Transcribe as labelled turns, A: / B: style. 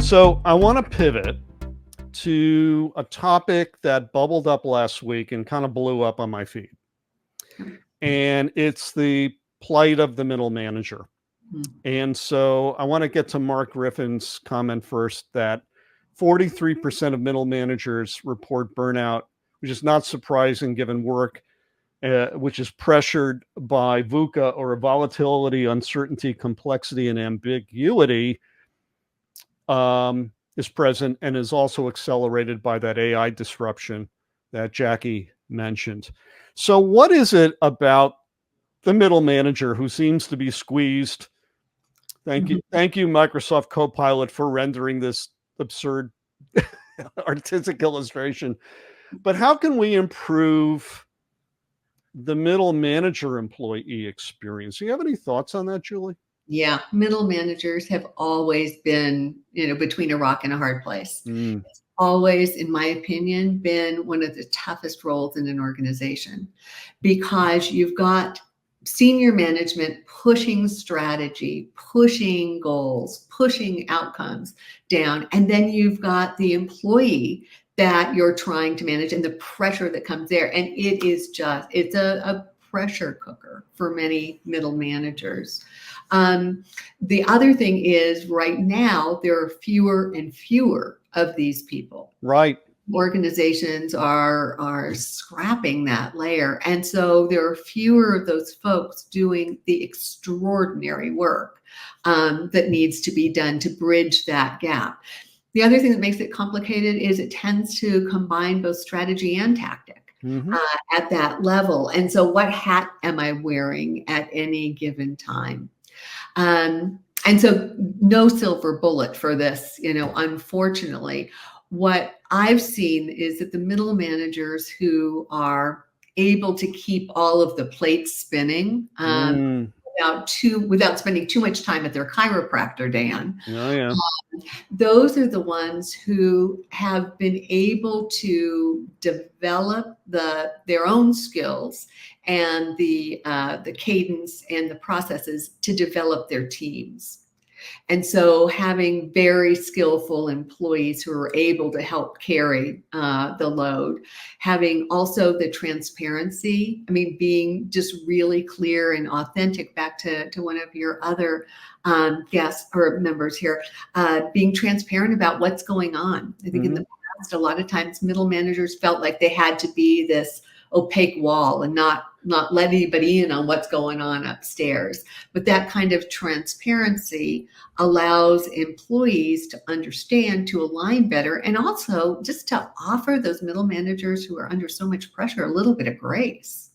A: So I want to pivot to a topic that bubbled up last week and kind of blew up on my feed. And it's the plight of the middle manager. And so I want to get to Mark Griffin's comment first that 43% of middle managers report burnout, which is not surprising given work which is pressured by VUCA, or volatility, uncertainty, complexity, and ambiguity, is present and is also accelerated by that AI disruption that Jackie mentioned. So what is it about the middle manager who seems to be squeezed? Thank you, Microsoft Copilot, for rendering this absurd artistic illustration. But how can we improve the middle manager employee experience? Do you have any thoughts on that, Julie?
B: Yeah, middle managers have always been, between a rock and a hard place. It's always, in my opinion, been one of the toughest roles in an organization, because you've got senior management pushing strategy, pushing goals, pushing outcomes down. And then you've got the employee that you're trying to manage and the pressure that comes there. And it's a pressure cooker for many middle managers. The other thing is, right now, there are fewer and fewer of these people.
A: Right.
B: Organizations are scrapping that layer. And so there are fewer of those folks doing the extraordinary work that needs to be done to bridge that gap. The other thing that makes it complicated is it tends to combine both strategy and tactic at that level. And so what hat am I wearing at any given time? And so no silver bullet for this, unfortunately. What I've seen is that the middle managers who are able to keep all of the plates spinning without spending too much time at their chiropractor, Dan.
A: Oh, yeah.
B: Those are the ones who have been able to develop their own skills and the cadence and the processes to develop their teams. And so having very skillful employees who are able to help carry the load, having also the transparency, being just really clear and authentic, back to one of your other guests or members here, being transparent about what's going on. I think in the past, a lot of times middle managers felt like they had to be this opaque wall and not let anybody in on what's going on upstairs. But that kind of transparency allows employees to understand, to align better, and also just to offer those middle managers who are under so much pressure a little bit of grace.